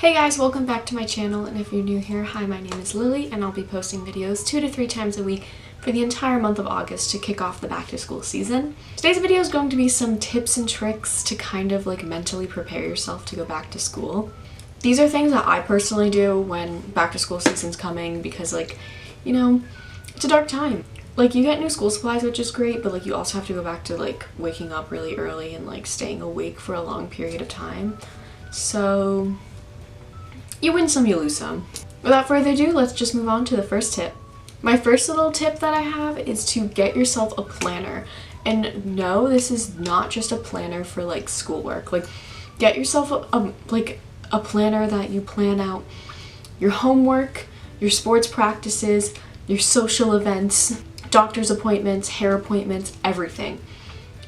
Hey guys, welcome back to my channel, and if you're new here, hi, my name is Lily and I'll be posting videos 2 to 3 times a week for the entire month of August to kick off the back to school season. Today's video is going to be some tips and tricks to kind of like mentally prepare yourself to go back to school. These are things that I personally do when back to school season's coming because it's a dark time. Like, you get new school supplies, which is great, but like you also have to go back to like waking up really early and like staying awake for a long period of time. So you win some, you lose some. Without further ado, let's just move on to the first tip. My first little tip that I have is to get yourself a planner. And no, this is not just a planner for like schoolwork. Like, get yourself a planner that you plan out your homework, your sports practices, your social events, doctor's appointments, hair appointments, everything.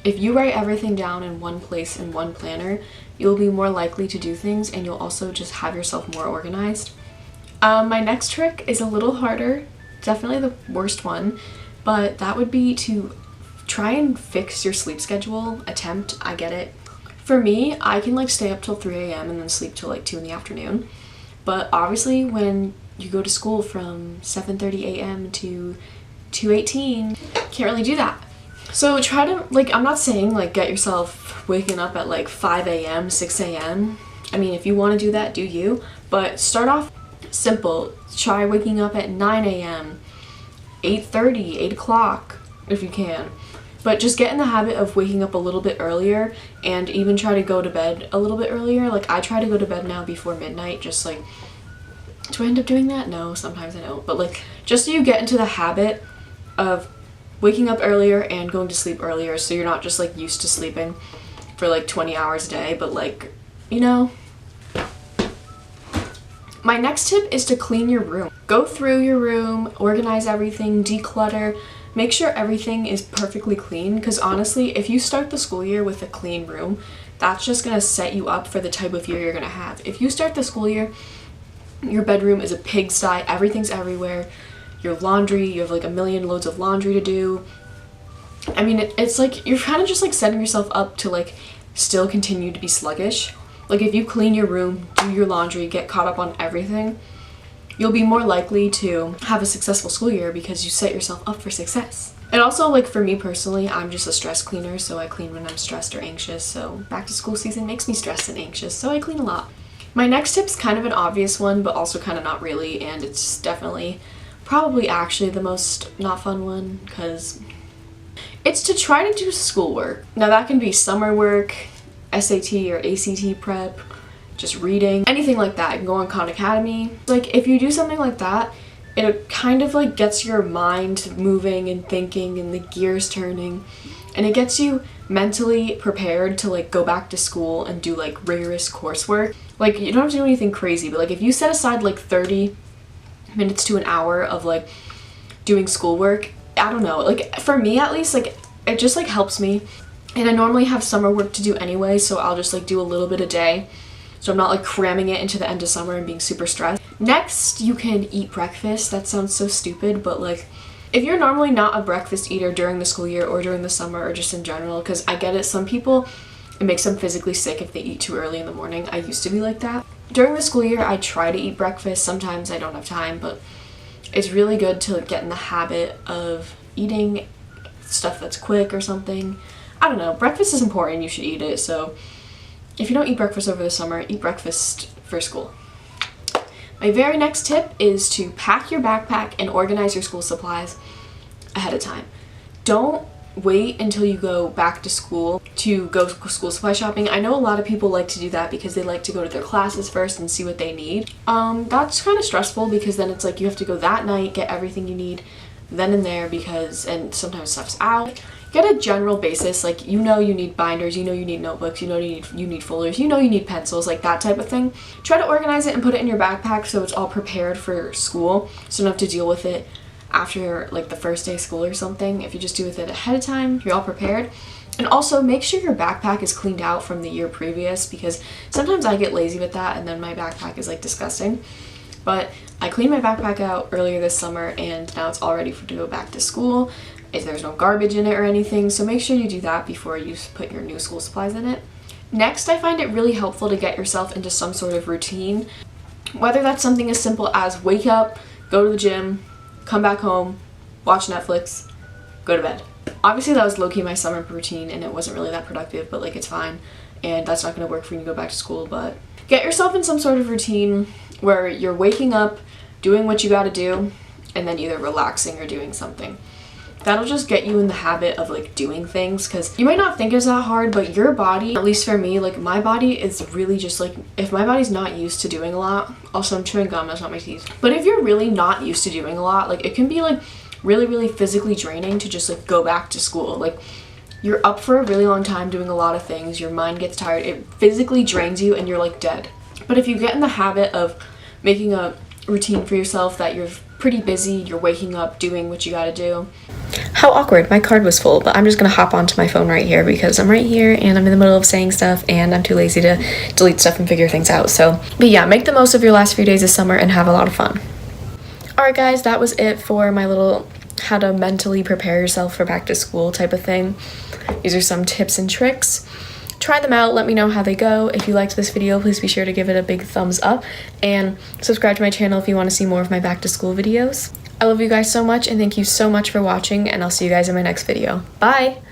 If you write everything down in one place in one planner, you'll be more likely to do things and you'll also just have yourself more organized. My next trick is a little harder, definitely the worst one, but that would be to try and fix your sleep schedule. I get it. For me, I can like stay up till 3 a.m. and then sleep till like 2 in the afternoon. But obviously when you go to school from 7:30 a.m. to 2:18, can't really do that. So try to, like, I'm not saying like get yourself waking up at like 5 a.m., 6 a.m. I mean, if you want to do that, do you. But start off simple. Try waking up at 9 a.m., 8:30, 8 o'clock if you can. But just get in the habit of waking up a little bit earlier and even try to go to bed a little bit earlier. Like, I try to go to bed now before midnight, just like, do I end up doing that? No, sometimes I don't. But like, just so you get into the habit of waking up earlier and going to sleep earlier, so you're not just like used to sleeping for like 20 hours a day, but like, My next tip is to clean your room. Go through your room, organize everything, declutter, make sure everything is perfectly clean, because honestly, if you start the school year with a clean room, that's just gonna set you up for the type of year you're gonna have. If you start the school year, your bedroom is a pigsty, everything's everywhere, your laundry, you have like a million loads of laundry to do. I mean, it's like you're kind of just like setting yourself up to like still continue to be sluggish. Like, if you clean your room, do your laundry, get caught up on everything, you'll be more likely to have a successful school year because you set yourself up for success. And also, like, for me personally, I'm just a stress cleaner, so I clean when I'm stressed or anxious. So back to school season makes me stressed and anxious, so I clean a lot. My next tip's kind of an obvious one, but also kind of not really, and it's definitely probably actually the most not fun one, because it's to try to do schoolwork. Now, that can be summer work, SAT or ACT prep, just reading, anything like that. You can go on Khan Academy. Like, if you do something like that, it kind of like gets your mind moving and thinking and the gears turning, and it gets you mentally prepared to like go back to school and do like rigorous coursework. Like, you don't have to do anything crazy, but like if you set aside like 30 minutes to an hour of like doing schoolwork, I don't know, like for me at least, like it just like helps me. And I normally have summer work to do anyway, so I'll just like do a little bit a day, so I'm not like cramming it into the end of summer and being super stressed. Next, you can eat breakfast. That sounds so stupid, but like if you're normally not a breakfast eater during the school year or during the summer or just in general, because I get it, some people, it makes them physically sick if they eat too early in the morning. I used to be like that. During the school year, I try to eat breakfast. Sometimes I don't have time, but it's really good to get in the habit of eating stuff that's quick or something. I don't know. Breakfast is important. You should eat it. So if you don't eat breakfast over the summer, eat breakfast for school. My very next tip is to pack your backpack and organize your school supplies ahead of time. Don't wait until you go back to school to go school supply shopping. I know a lot of people like to do that because they like to go to their classes first and see what they need. That's kind of stressful because then it's like you have to go that night, get everything you need then and there, and sometimes stuff's out. Get a general basis, like you need binders, you need notebooks, you need folders, you need pencils, like that type of thing. Try to organize it and put it in your backpack so it's all prepared for school, so you don't have to deal with it after like the first day of school or something. If you just do with it ahead of time, you're all prepared. And also make sure your backpack is cleaned out from the year previous, because sometimes I get lazy with that and then my backpack is like disgusting. But I cleaned my backpack out earlier this summer and now it's all ready to go back to school. If there's no garbage in it or anything, so make sure you do that before you put your new school supplies in it. Next, I find it really helpful to get yourself into some sort of routine. Whether that's something as simple as wake up, go to the gym, come back home, watch Netflix, go to bed. Obviously that was low-key my summer routine and it wasn't really that productive, but like it's fine, and that's not going to work for you to go back to school. But get yourself in some sort of routine where you're waking up, doing what you got to do, and then either relaxing or doing something. That'll just get you in the habit of like doing things, because you might not think it's that hard, but your body, at least for me, like my body is really just like, if my body's not used to doing a lot, also I'm chewing gum, that's not my teeth, but if you're really not used to doing a lot, like it can be like really physically draining to just like go back to school. Like you're up for a really long time doing a lot of things, your mind gets tired, it physically drains you and you're like dead. But if you get in the habit of making a routine for yourself that you're pretty busy, you're waking up, doing what you gotta do. How awkward, my card was full, but I'm just gonna hop onto my phone right here because I'm right here and I'm in the middle of saying stuff and I'm too lazy to delete stuff and figure things out. So, but yeah, make the most of your last few days of summer and have a lot of fun. Alright guys, that was it for my little how to mentally prepare yourself for back to school type of thing. These are some tips and tricks. Try them out, let me know how they go. If you liked this video, please be sure to give it a big thumbs up and subscribe to my channel if you want to see more of my back to school videos. I love you guys so much and thank you so much for watching, and I'll see you guys in my next video. Bye!